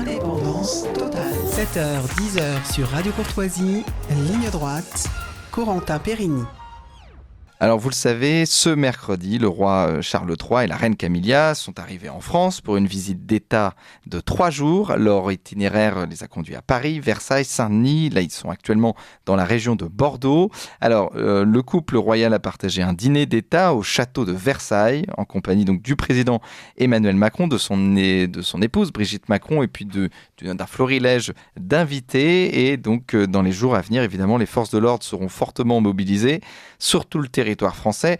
Indépendance totale. 7h, 10h sur Radio Courtoisie, ligne droite, Corentin Périni. Alors vous le savez, ce mercredi, le roi Charles III et la reine Camilla sont arrivés en France pour une visite d'État de 3 jours. Leur itinéraire les a conduits à Paris, Versailles, Saint-Denis. Là, ils sont actuellement dans la région de Bordeaux. Alors, le couple royal a partagé un dîner d'État au château de Versailles, en compagnie donc du président Emmanuel Macron, de son épouse Brigitte Macron, et puis d'un florilège d'invités. Et donc, dans les jours à venir, évidemment, les forces de l'ordre seront fortement mobilisées sur tout le territoire français.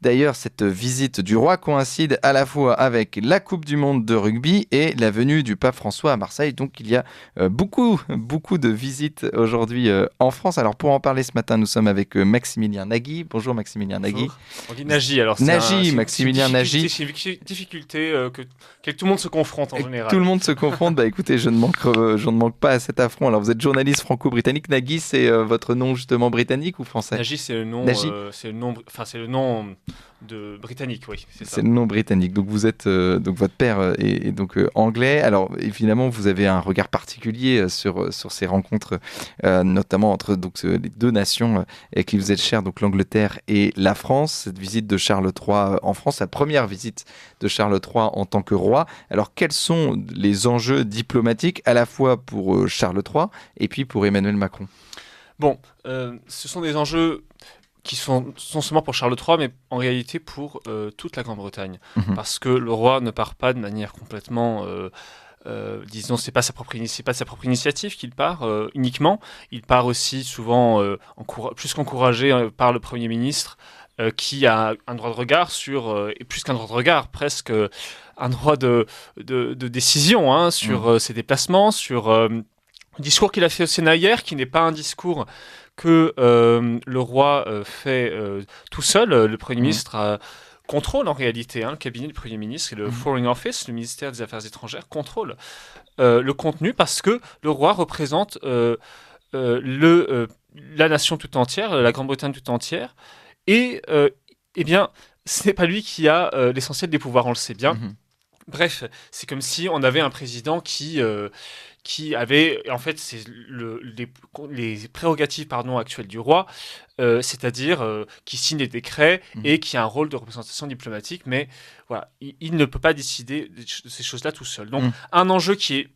D'ailleurs, cette visite du roi coïncide à la fois avec la Coupe du Monde de rugby et la venue du pape François à Marseille. Donc, il y a beaucoup de visites aujourd'hui en France. Alors, pour en parler ce matin, nous sommes avec Maximilien Nagui. Bonjour Maximilien Nagui. Bonjour. On dit Nagy, alors Maximilien Nagy. C'est une difficulté que tout le monde se confronte en général. Tout le monde se confronte. Écoutez, je ne manque pas à cet affront. Alors, vous êtes journaliste franco-britannique. Nagui, c'est votre nom justement britannique ou français ? Nagy, c'est le nom. C'est le nom de britannique, oui. C'est le nom britannique. Donc vous êtes, donc votre père est donc anglais. Alors évidemment, vous avez un regard particulier sur ces rencontres, notamment entre donc les deux nations qui vous êtes chères, donc l'Angleterre et la France. Cette visite de Charles III en France, la première visite de Charles III en tant que roi. Alors quels sont les enjeux diplomatiques à la fois pour Charles III et puis pour Emmanuel Macron ? Bon, ce sont des enjeux qui sont seulement pour Charles III, mais en réalité pour toute la Grande-Bretagne. Parce que le roi ne part pas de manière complètement... disons, c'est pas sa propre initiative qu'il part uniquement. Il part aussi souvent plus qu'encouragé par le Premier ministre, qui a un droit de regard sur... et plus qu'un droit de regard, presque un droit de décision sur ses déplacements, sur le discours qu'il a fait au Sénat hier, qui n'est pas un discours que le roi fait tout seul. Le Premier ministre contrôle en réalité le cabinet du Premier ministre et le Foreign Office, le ministère des Affaires étrangères, contrôle le contenu parce que le roi représente la nation tout entière, la Grande-Bretagne tout entière. Et eh bien, ce n'est pas lui qui a l'essentiel des pouvoirs, on le sait bien. Bref, c'est comme si on avait un président qui avait, en fait, c'est les prérogatives actuelles du roi, c'est-à-dire qui signe des décrets et qui a un rôle de représentation diplomatique, mais voilà, il ne peut pas décider de ces choses-là tout seul. Donc, un enjeu qui est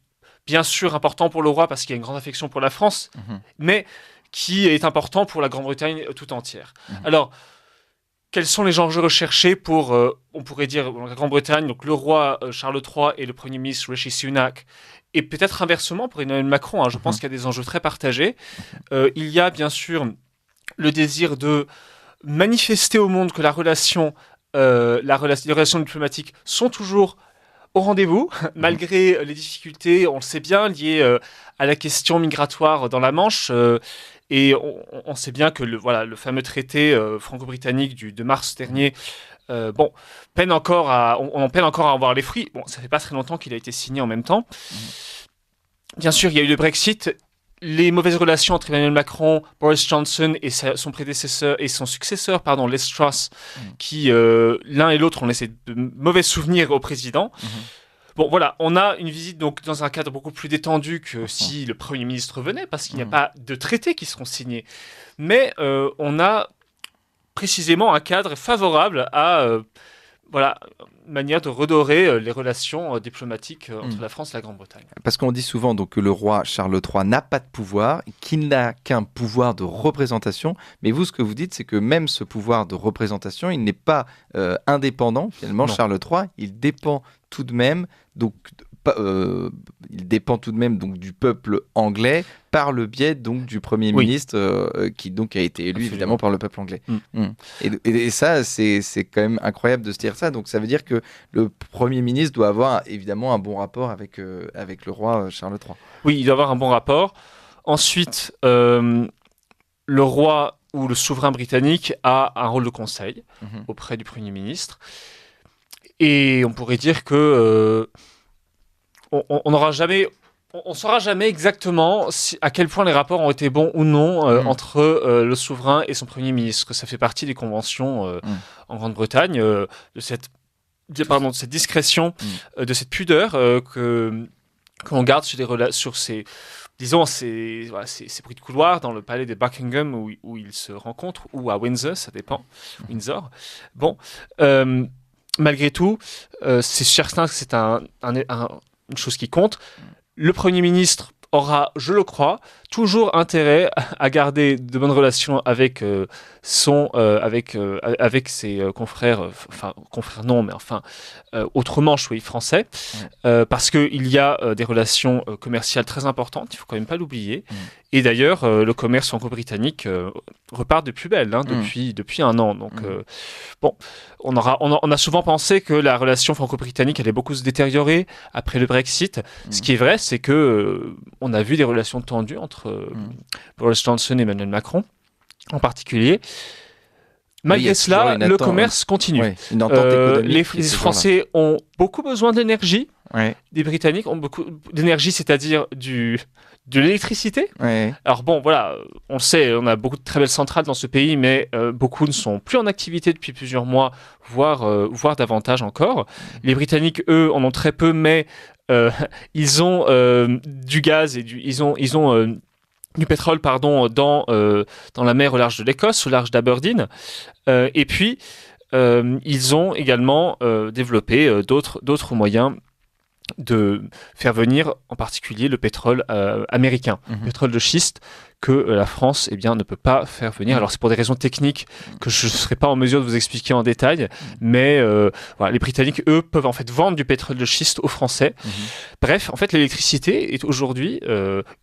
bien sûr important pour le roi parce qu'il a une grande affection pour la France, mais qui est important pour la Grande-Bretagne tout entière. Alors, quels sont les enjeux recherchés pour, on pourrait dire, la Grande-Bretagne, donc le roi Charles III et le Premier ministre Rishi Sunak, et peut-être inversement pour Emmanuel Macron. Je pense qu'il y a des enjeux très partagés. Il y a bien sûr le désir de manifester au monde que les relations diplomatiques sont toujours au rendez-vous, malgré les difficultés, on le sait bien, liées à la question migratoire dans la Manche. Et on sait bien que le fameux traité franco-britannique de mars dernier, on peine encore à en voir les fruits. Bon, ça fait pas très longtemps qu'il a été signé en même temps. Bien sûr, il y a eu le Brexit, les mauvaises relations entre Emmanuel Macron, Boris Johnson et son prédécesseur et son successeur, Liz Truss, qui l'un et l'autre ont laissé de mauvais souvenirs au président. Bon, voilà, on a une visite donc dans un cadre beaucoup plus détendu que si le Premier ministre venait, parce qu'il n'y a pas de traités qui seront signés. Mais on a précisément un cadre favorable à manière de redorer les relations diplomatiques entre la France et la Grande-Bretagne. Parce qu'on dit souvent donc, que le roi Charles III n'a pas de pouvoir, qu'il n'a qu'un pouvoir de représentation. Mais vous, ce que vous dites, c'est que même ce pouvoir de représentation, il n'est pas indépendant. Finalement, non. Charles III, il dépend tout de même du peuple anglais par le biais donc du Premier ministre qui donc a été élu évidemment par le peuple anglais. Et ça c'est quand même incroyable de se dire ça. Donc ça veut dire que le Premier ministre doit avoir évidemment un bon rapport avec le roi Charles III. Oui, il doit avoir un bon rapport. Ensuite, le roi ou le souverain britannique a un rôle de conseil auprès du Premier ministre. Et on pourrait dire que on n'aura jamais, on saura jamais exactement à quel point les rapports ont été bons ou non entre le souverain et son Premier ministre. Ça fait partie des conventions en Grande-Bretagne de cette discrétion, de cette pudeur que que l'on garde sur ces bruits de couloir dans le palais de Buckingham où ils se rencontrent, ou à Windsor, ça dépend, Windsor. Bon, malgré tout, c'est certain que c'est une chose qui compte. Le Premier ministre aura, je le crois, toujours intérêt à garder de bonnes relations avec avec ses confrères, confrères non, mais outre-Manche, oui, français, parce qu'il y a des relations commerciales très importantes, il faut quand même pas l'oublier. Et d'ailleurs, le commerce franco-britannique repart de plus belle depuis un an. Donc, on a souvent pensé que la relation franco-britannique allait beaucoup se détériorer après le Brexit. Ce qui est vrai, c'est que on a vu des relations tendues entre Boris Johnson et Emmanuel Macron, en particulier. Malgré cela, le commerce continue. Ouais, les Français ont beaucoup besoin d'énergie. Ouais. Les Britanniques ont beaucoup d'énergie, c'est-à-dire de l'électricité. Ouais. Alors bon, voilà, on le sait, on a beaucoup de très belles centrales dans ce pays, mais beaucoup ne sont plus en activité depuis plusieurs mois, voire davantage encore. Les Britanniques, eux, en ont très peu, mais ils ont du gaz et ils ont du pétrole, dans la mer au large de l'Écosse, au large d'Aberdeen. Et puis, ils ont également développé d'autres moyens de faire venir en particulier le pétrole américain, le pétrole de schiste que la France ne peut pas faire venir. Alors c'est pour des raisons techniques que je ne serai pas en mesure de vous expliquer en détail, mais les Britanniques, eux, peuvent en fait vendre du pétrole de schiste aux Français. Bref, en fait, l'électricité est aujourd'hui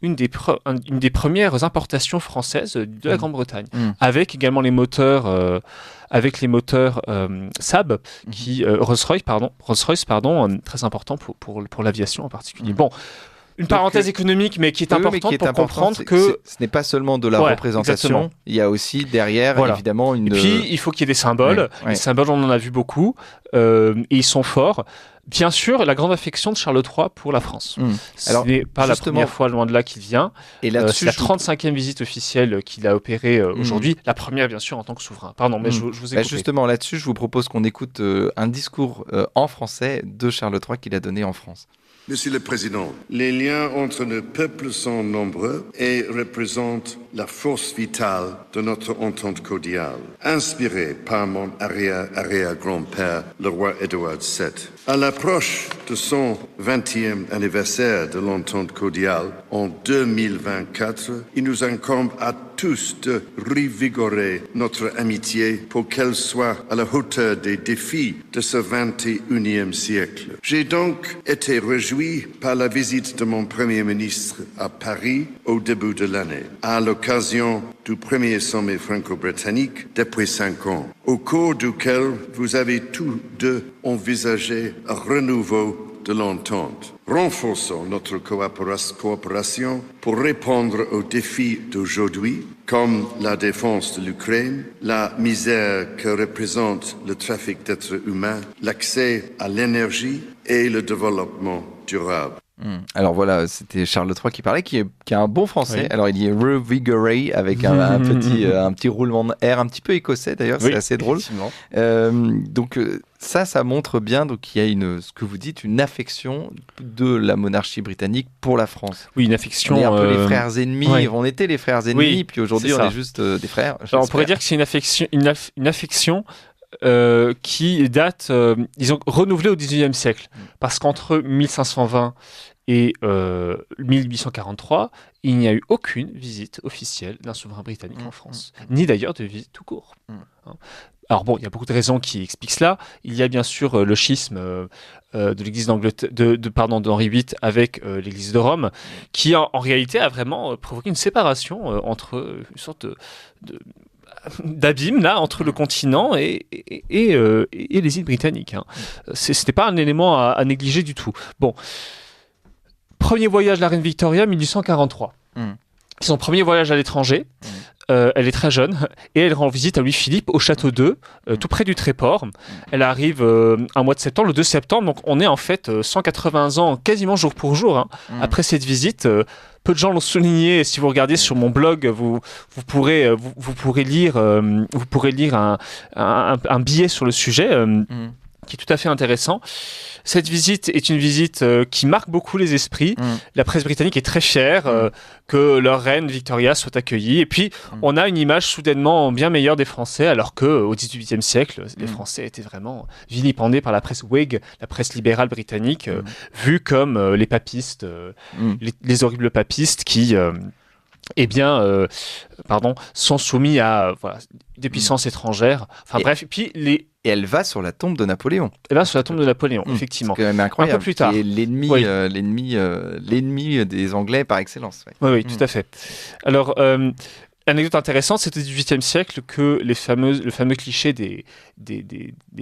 une des premières importations françaises de la Grande-Bretagne, avec également les moteurs Saab, Rolls-Royce, très important pour l'aviation en particulier. Bon, une parenthèse économique, mais qui est importante pour comprendre que ce n'est pas seulement de la représentation, exactement. Il y a aussi derrière, évidemment, une... Et puis, il faut qu'il y ait des symboles. Les symboles, on en a vu beaucoup, et ils sont forts. Bien sûr, la grande affection de Charles III pour la France. Ce n'est pas la première fois, loin de là, qu'il vient. Et c'est la 35e visite officielle qu'il a opérée aujourd'hui. La première, bien sûr, en tant que souverain. Pardon, mais je vous ai coupé. Justement, là-dessus, je vous propose qu'on écoute un discours en français de Charles III qu'il a donné en France. Monsieur le Président, les liens entre nos peuples sont nombreux et représentent la force vitale de notre entente cordiale, inspirée par mon arrière-grand-père, le roi Édouard VII. À l'approche de son 20e anniversaire de l'entente cordiale en 2024, il nous incombe à tous de revigorer notre amitié pour qu'elle soit à la hauteur des défis de ce 21e siècle. J'ai donc été réjoui par la visite de mon Premier ministre à Paris au début de l'année, à l'occasion du premier sommet franco-britannique depuis 5 ans, au cours duquel vous avez tous deux envisagé un renouveau de l'entente. Renforçons notre coopération pour répondre aux défis d'aujourd'hui, comme la défense de l'Ukraine, la misère que représente le trafic d'êtres humains, l'accès à l'énergie et le développement durable. Alors voilà, c'était Charles III qui parlait, qui a un bon français. Oui. Alors il dit revigorate avec un petit roulement de R, un petit peu écossais d'ailleurs, c'est assez drôle. Donc ça montre bien qu'il y a ce que vous dites, une affection de la monarchie britannique pour la France. Oui, une affection. On est un peu les frères ennemis. On était les frères ennemis, puis aujourd'hui on est juste des frères. Alors, on pourrait dire que c'est une affection. Qui date, disons, renouvelée au XIXe siècle. Parce qu'entre 1520 et 1843, il n'y a eu aucune visite officielle d'un souverain britannique en France, ni d'ailleurs de visite tout court. Alors bon, il y a beaucoup de raisons qui expliquent cela. Il y a bien sûr le schisme de l'Église d'Henri VIII avec l'Église de Rome, qui en réalité a vraiment provoqué une séparation entre une sorte d'abîme là entre le continent et les îles britanniques. C'était pas un élément à négliger du tout. Bon, premier voyage de la reine Victoria, 1843. C'est son premier voyage à l'étranger. Elle est très jeune et elle rend visite à Louis-Philippe au château d'Eu, tout près du Tréport. Elle arrive un mois de septembre, le 2 septembre, donc on est en fait 180 ans, quasiment jour pour jour, après cette visite. Peu de gens l'ont souligné. Si vous regardez sur mon blog, vous pourrez lire un billet sur le sujet. qui est tout à fait intéressant. Cette visite est une visite qui marque beaucoup les esprits. La presse britannique est très fière que leur reine Victoria soit accueillie. Et puis, on a une image soudainement bien meilleure des Français, alors qu'au XVIIIe siècle, les Français étaient vraiment vilipendés par la presse Whig, la presse libérale britannique, vue comme les papistes, les horribles papistes qui... sont soumis à des puissances étrangères. Bref, puis Et elle va sur la tombe de Napoléon. Elle va sur la tombe de Napoléon, effectivement. C'est quand même incroyable. Un peu plus tard. Et l'ennemi des Anglais par excellence. Oui, tout à fait. Alors, anecdote intéressante, c'est au XVIIIe siècle que le fameux cliché des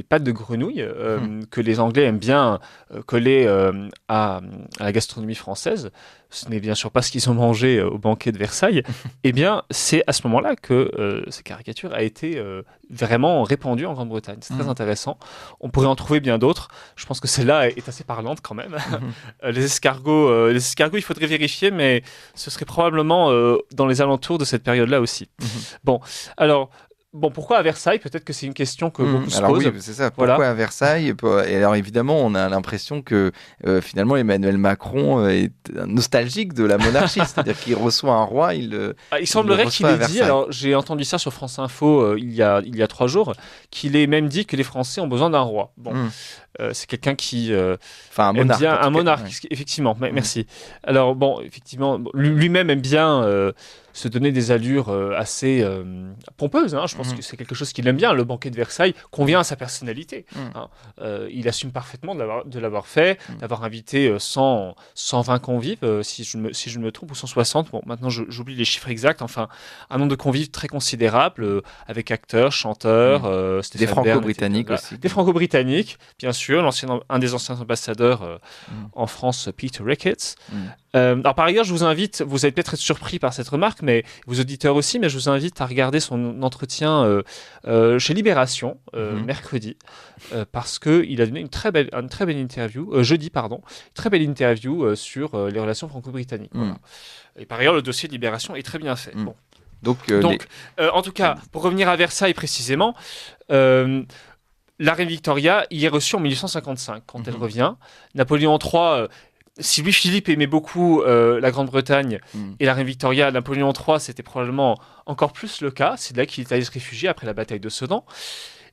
pâtes de grenouille que les Anglais aiment bien coller à la gastronomie française, ce n'est bien sûr pas ce qu'ils ont mangé au banquet de Versailles, eh bien, c'est à ce moment-là que cette caricature a été vraiment répandue en Grande-Bretagne. C'est très intéressant. On pourrait en trouver bien d'autres. Je pense que celle-là est assez parlante quand même. Les escargots, il faudrait vérifier, mais ce serait probablement dans les alentours de cette période-là aussi. Bon, pourquoi à Versailles? Peut-être que c'est une question que beaucoup se posent. Oui, c'est ça. Pourquoi à Versailles? Et alors évidemment, on a l'impression que finalement Emmanuel Macron est nostalgique de la monarchie, c'est-à-dire qu'il reçoit un roi, il semblerait qu'il ait dit. Alors j'ai entendu ça sur France Info il y a 3 jours, qu'il ait même dit que les Français ont besoin d'un roi. Bon. C'est quelqu'un qui un monarque, aime bien un monarque, effectivement. Merci. Alors bon, effectivement, lui-même aime bien se donner des allures assez pompeuses. Je pense que c'est quelque chose qu'il aime bien. Le banquet de Versailles convient à sa personnalité. Il assume parfaitement de l'avoir fait, d'avoir invité 120 convives, si je ne me trompe, ou 160. Bon, maintenant j'oublie les chiffres exacts. Enfin, un nombre de convives très considérable, avec acteurs, chanteurs, des Franco-Britanniques aussi. Des Franco-Britanniques, bien sûr. Un des anciens ambassadeurs en France, Peter Ricketts. Alors par ailleurs, je vous invite, vous allez peut-être être surpris par cette remarque, mais vos auditeurs aussi, mais je vous invite à regarder son entretien chez Libération mercredi, parce qu'il a donné une très belle interview, jeudi, pardon, très belle interview sur les relations franco-britanniques. Voilà. Et par ailleurs, le dossier de Libération est très bien fait. Bon. Donc, en tout cas, pour revenir à Versailles précisément, la reine Victoria y est reçue en 1855, quand elle revient. Napoléon III, si Louis-Philippe aimait beaucoup la Grande-Bretagne et la reine Victoria, Napoléon III, c'était probablement encore plus le cas. C'est de là qu'il est allé se réfugier après la bataille de Sedan.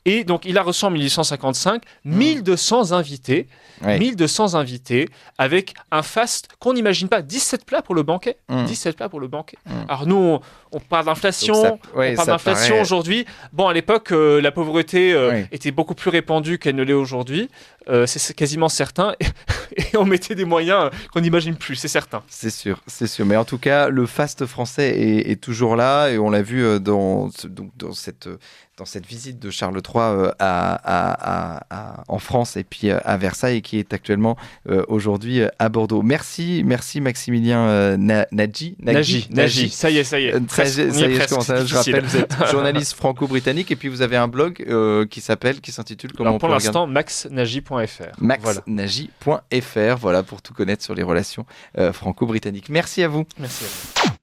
Et donc, il a reçu en 1855 1200 invités, 1200 invités, avec un faste qu'on n'imagine pas, 17 plats pour le banquet. 17 plats pour le banquet. Alors nous, on parle d'inflation, paraît... aujourd'hui. Bon, à l'époque, la pauvreté était beaucoup plus répandue qu'elle ne l'est aujourd'hui. C'est quasiment certain. Et on mettait des moyens qu'on n'imagine plus, c'est certain. C'est sûr. Mais en tout cas, le faste français est toujours là. Et on l'a vu dans cette visite de Charles III en France et puis à Versailles, qui est actuellement aujourd'hui à Bordeaux. Merci Maximilien Nagy. Ça y est. Je rappelle, vous êtes journaliste franco-britannique et puis vous avez un blog qui s'intitule comment? Pour l'instant, maxnagy.fr. maxnagy.fr, voilà, pour tout connaître sur les relations franco-britanniques. Merci à vous. Merci à vous.